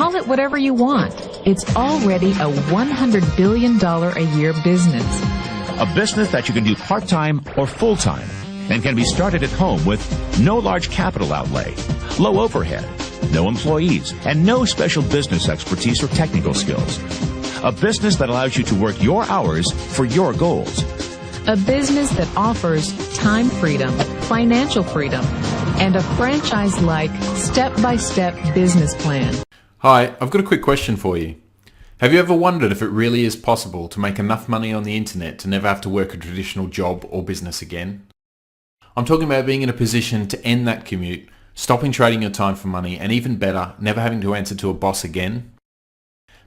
Call it whatever you want. It's already a $100 billion a year business. A business that you can do part-time or full-time and can be started at home with no large capital outlay, low overhead, no employees, and no special business expertise or technical skills. A business that allows you to work your hours for your goals. A business that offers time freedom, financial freedom, and a franchise-like, step-by-step business plan. Hi, I've got a quick question for you. Have you ever wondered if it really is possible to make enough money on the internet to never have to work a traditional job or business again? I'm talking about being in a position to end that commute, stopping trading your time for money, and even better, never having to answer to a boss again.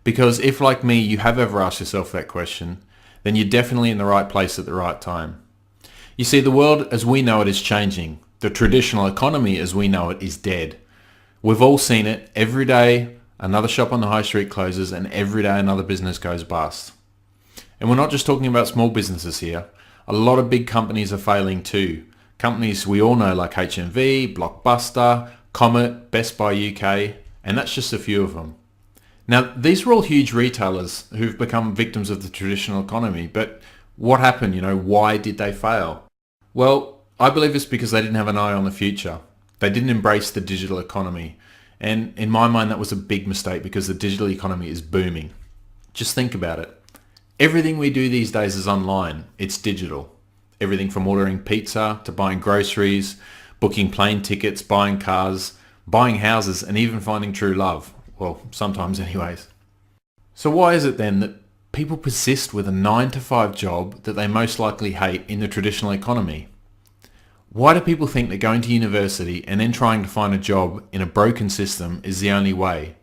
Because if, like me, you have ever asked yourself that question, then you're definitely in the right place at the right time. You see, the world as we know it is changing. The traditional economy as we know it is dead. We've all seen it. Every day, another shop on the high street closes, and every day another business goes bust. And we're not just talking about small businesses here. A lot of big companies are failing too. Companies we all know like HMV, Blockbuster, Comet, Best Buy UK, and that's just a few of them. Now, these are all huge retailers who've become victims of the traditional economy, but what happened? Why did they fail? Well, I believe it's because they didn't have an eye on the future. They didn't embrace the digital economy. And in my mind, that was a big mistake because the digital economy is booming. Just think about it. Everything we do these days is online. It's digital. Everything from ordering pizza to buying groceries, booking plane tickets, buying cars, buying houses, and even finding true love. Well, sometimes anyways. So why is it then that people persist with a 9-to-5 job that they most likely hate in the traditional economy? Why do people think that going to university and then trying to find a job in a broken system is the only way?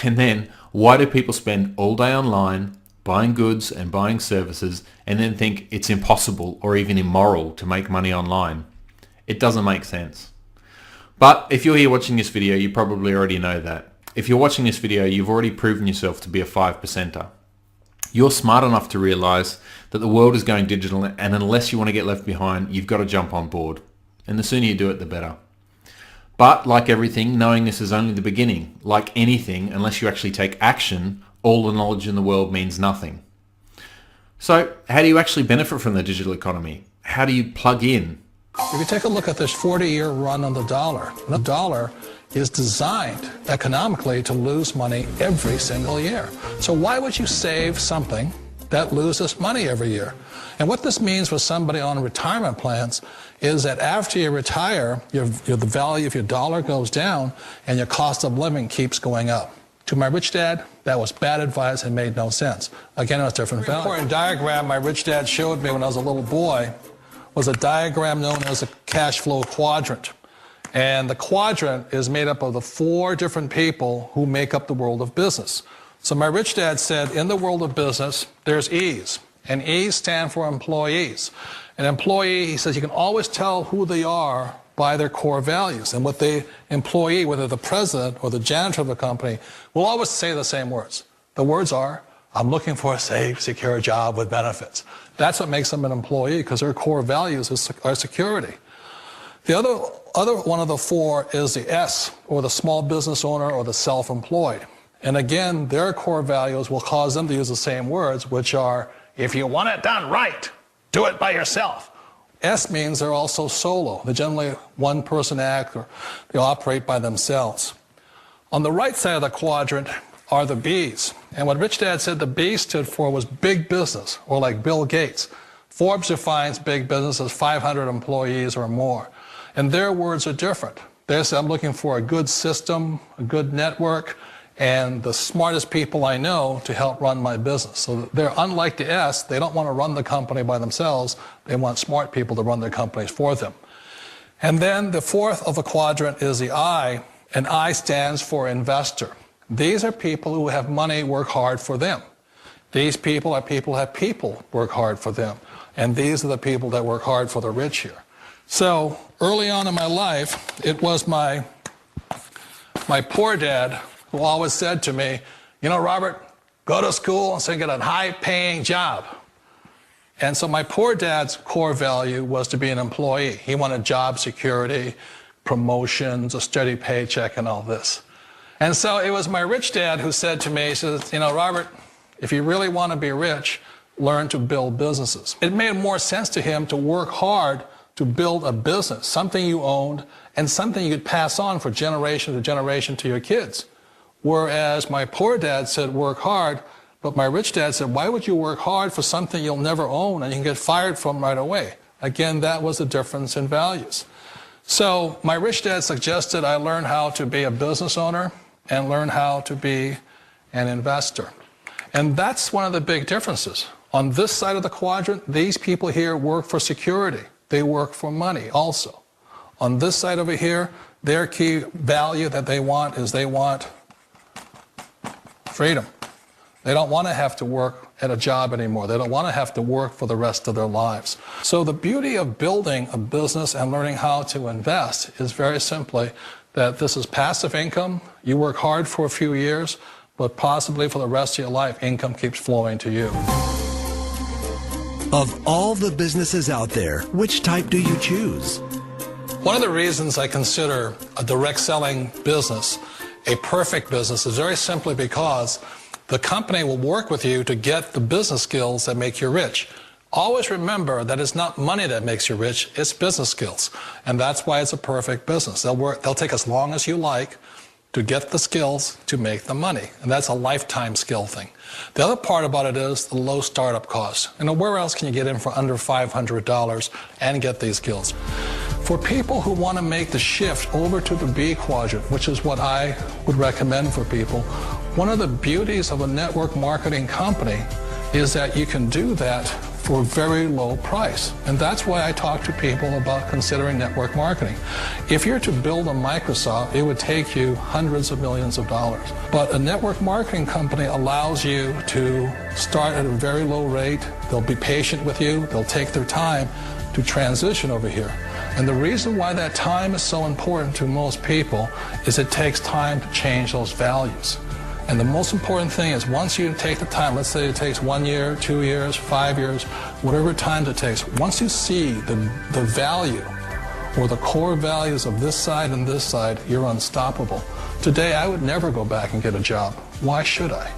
And then, why do people spend all day online, buying goods and buying services, and then think it's impossible or even immoral to make money online? It doesn't make sense. But if you're here watching this video, you probably already know that. If you're watching this video, you've already proven yourself to be a 5%er. You're smart enough to realize that the world is going digital, and unless you want to get left behind, you've got to jump on board. And the sooner you do it, the better. But like everything, knowing this is only the beginning. Like anything, unless you actually take action, all the knowledge in the world means nothing. So how do you actually benefit from the digital economy? How do you plug in? If you take a look at this 40-year run on the dollar is designed economically to lose money every single year. So why would you save something that loses money every year? And what this means for somebody on retirement plans is that after you retire, the value of your dollar goes down and your cost of living keeps going up. To my rich dad, that was bad advice and made no sense. Again, it was different value. An important diagram my rich dad showed me when I was a little boy was a diagram known as a cash flow quadrant. And the quadrant is made up of the 4 different people who make up the world of business. So my rich dad said, in the world of business, there's E's. And E's stand for employees. An employee, he says, you can always tell who they are by their core values. And what the employee, whether the president or the janitor of the company, will always say the same words. The words are, I'm looking for a safe, secure job with benefits. That's what makes them an employee, because their core values are security. The other one of the 4 is the S, or the small business owner or the self-employed. And again, their core values will cause them to use the same words, which are, if you want it done right, do it by yourself. S means they're also solo. They're generally one-person act, or they operate by themselves. On the right side of the quadrant are the B's. And what Rich Dad said the B stood for was big business, or like Bill Gates. Forbes defines big business as 500 employees or more. And their words are different. They say, I'm looking for a good system, a good network, and the smartest people I know to help run my business. So they're unlike the S. They don't want to run the company by themselves. They want smart people to run their companies for them. And then the 4th of the quadrant is the I, and I stands for investor. These are people who have money work hard for them. These people are people who have people work hard for them. And these are the people that work hard for the rich here. So early on in my life, it was my poor dad who always said to me, you know, Robert, go to school and so get a high-paying job. And so my poor dad's core value was to be an employee. He wanted job security, promotions, a steady paycheck, and all this. And so it was my rich dad who said to me, he says, you know, Robert, if you really want to be rich, learn to build businesses. It made more sense to him to work hard to build a business, something you owned and something you could pass on for generation to generation to your kids. Whereas my poor dad said, work hard, but my rich dad said, why would you work hard for something you'll never own and you can get fired from right away? Again, that was the difference in values. So my rich dad suggested I learn how to be a business owner and learn how to be an investor. And that's one of the big differences. On this side of the quadrant, these people here work for security. They work for money also. On this side over here, their key value that they want is they want freedom. They don't want to have to work at a job anymore. They don't want to have to work for the rest of their lives. So the beauty of building a business and learning how to invest is very simply that this is passive income. You work hard for a few years, but possibly for the rest of your life, income keeps flowing to you. Of all the businesses out there, which type do you choose? One of the reasons I consider a direct selling business a perfect business is very simply because the company will work with you to get the business skills that make you rich. Always remember that it's not money that makes you rich, it's business skills. And that's why it's a perfect business. They'll take as long as you like to get the skills to make the money. And that's a lifetime skill thing. The other part about it is the low startup costs. You know, where else can you get in for under $500 and get these skills? For people who want to make the shift over to the B quadrant, which is what I would recommend for people, one of the beauties of a network marketing company is that you can do that for a very low price. And that's why I talk to people about considering network marketing. If you're to build a Microsoft, it would take you hundreds of millions of dollars. But a network marketing company allows you to start at a very low rate. They'll be patient with you. They'll take their time to transition over here. And the reason why that time is so important to most people is it takes time to change those values. And the most important thing is once you take the time, let's say it takes 1 year, 2 years, 5 years, whatever time it takes, once you see the value or the core values of this side and this side, you're unstoppable. Today, I would never go back and get a job. Why should I?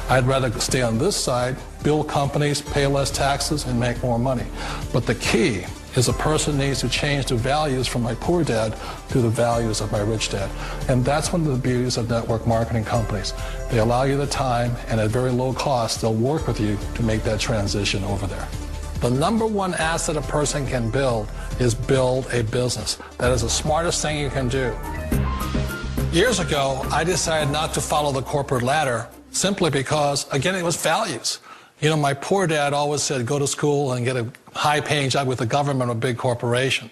I'd rather stay on this side, build companies, pay less taxes, and make more money. But the key is a person needs to change the values from my poor dad to the values of my rich dad. And that's one of the beauties of network marketing companies. They allow you the time, and at very low cost, they'll work with you to make that transition over there. The number one asset a person can build is build a business. That is the smartest thing you can do. Years ago, I decided not to follow the corporate ladder simply because, again, it was values. You know, my poor dad always said, go to school and get a high-paying job with the government or a big corporation.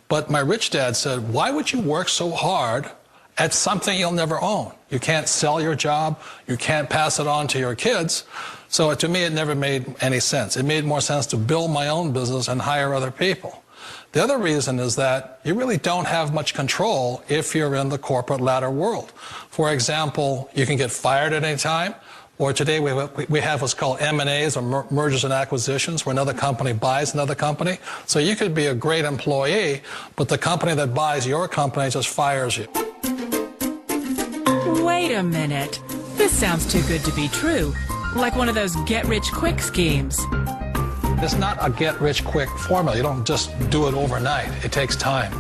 But my rich dad said, why would you work so hard at something you'll never own? You can't sell your job. You can't pass it on to your kids. So to me, it never made any sense. It made more sense to build my own business and hire other people. The other reason is that you really don't have much control if you're in the corporate ladder world. For example, you can get fired at any time. Or today we have what's called M&As, or mergers and acquisitions, where another company buys another company. So you could be a great employee, but the company that buys your company just fires you. Wait a minute. This sounds too good to be true. Like one of those get-rich-quick schemes. It's not a get-rich-quick formula. You don't just do it overnight. It takes time.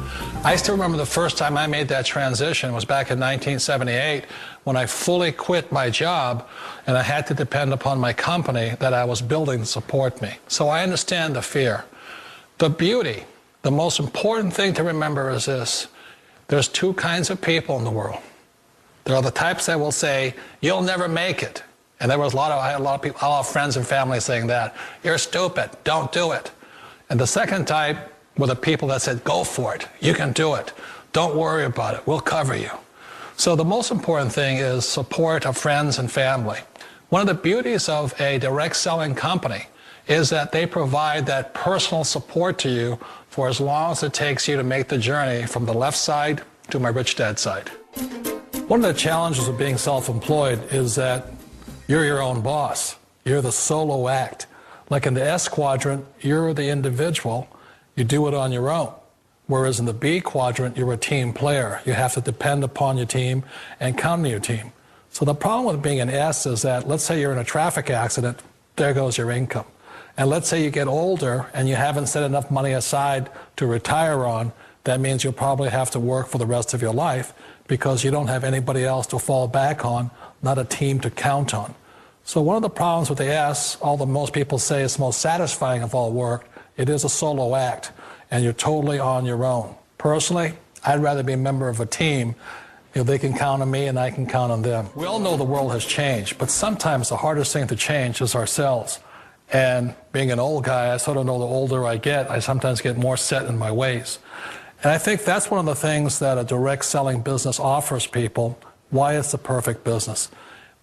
I still remember the first time I made that transition was back in 1978 when I fully quit my job and I had to depend upon my company that I was building to support me. So I understand the fear. The beauty, the most important thing to remember is this. There's two kinds of people in the world. There are the types that will say, you'll never make it. And I had a lot of people, a lot of friends and family saying that. You're stupid, don't do it. And the second type were the people that said, go for it, you can do it. Don't worry about it, we'll cover you. So the most important thing is support of friends and family. One of the beauties of a direct selling company is that they provide that personal support to you for as long as it takes you to make the journey from the left side to my rich dad side. One of the challenges of being self-employed is that you're your own boss. You're the solo act. Like in the S quadrant, you're the individual. You do it on your own. Whereas in the B quadrant, you're a team player. You have to depend upon your team and count on your team. So the problem with being an S is that, let's say you're in a traffic accident, there goes your income. And let's say you get older and you haven't set enough money aside to retire on, that means you'll probably have to work for the rest of your life because you don't have anybody else to fall back on, not a team to count on. So one of the problems with the S, although most people say it's the most satisfying of all work, it is a solo act, and you're totally on your own. Personally, I'd rather be a member of a team. You know, they can count on me and I can count on them. We all know the world has changed, but sometimes the hardest thing to change is ourselves. And being an old guy, I sort of know the older I get, I sometimes get more set in my ways. And I think that's one of the things that a direct selling business offers people, why it's the perfect business.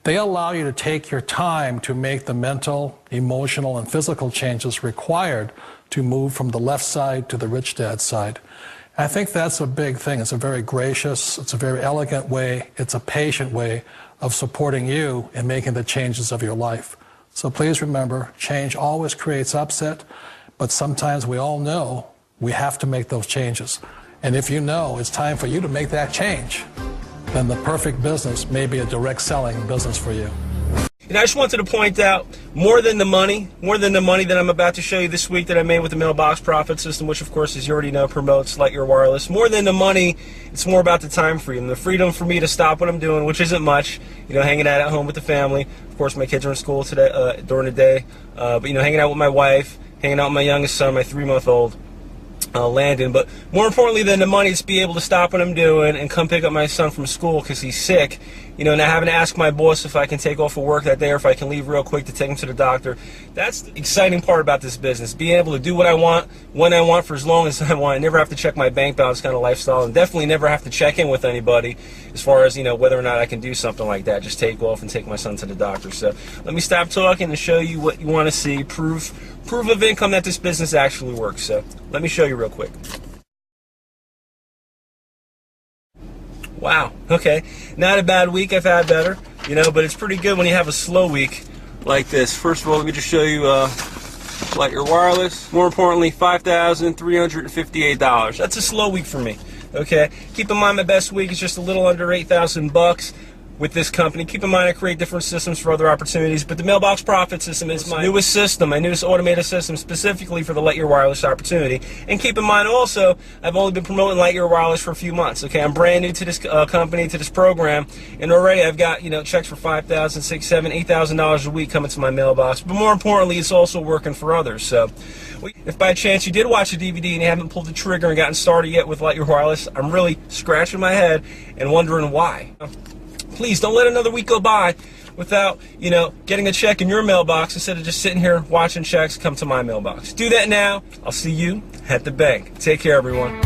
They allow you to take your time to make the mental, emotional, and physical changes required to move from the left side to the rich dad side. I think that's a big thing. It's a very gracious, it's a very elegant way, it's a patient way of supporting you in making the changes of your life. So please remember, change always creates upset, but sometimes we all know we have to make those changes. And if you know it's time for you to make that change, then the perfect business may be a direct selling business for you. And I just wanted to point out, more than the money that I'm about to show you this week that I made with the mailbox profit system, which of course, as you already know, promotes Lightyear Wireless. More than the money, it's more about the time freedom. The freedom for me to stop what I'm doing, which isn't much, you know, hanging out at home with the family. Of course, my kids are in school today, during the day. But, you know, hanging out with my wife, hanging out with my youngest son, my 3-month-old. Landon. But more importantly than the money is be able to stop what I'm doing and come pick up my son from school because he's sick, you know, not having to ask my boss if I can take off of work that day or if I can leave real quick to take him to the doctor. That's the exciting part about this business, being able to do what I want, when I want, for as long as I want. I never have to check my bank balance kind of lifestyle, and definitely never have to check in with anybody as far as, you know, whether or not I can do something like that, just take off and take my son to the doctor. So let me stop talking and show you what you want to see, proof of income that this business actually works. So let me show you real quick. Wow, okay, not a bad week. I've had better, you know, but it's pretty good when you have a slow week like this. First of all, let me just show you Lightyear Wireless. More importantly, $5,358. That's a slow week for me. Okay, keep in mind my best week is just a little under $8,000 with this company. Keep in mind I create different systems for other opportunities, but the mailbox profit system is my newest system, my newest automated system specifically for the Lightyear Wireless opportunity. And keep in mind also, I've only been promoting Lightyear Wireless for a few months. Okay, I'm brand new to this company, to this program, and already I've got, you know, checks for $5,000, $6,000, $7,000, $8,000 a week coming to my mailbox. But more importantly, it's also working for others. So if by chance you did watch the DVD and you haven't pulled the trigger and gotten started yet with Lightyear Wireless, I'm really scratching my head and wondering why. Please don't let another week go by without, you know, getting a check in your mailbox instead of just sitting here watching checks come to my mailbox. Do that now. I'll see you at the bank. Take care, everyone.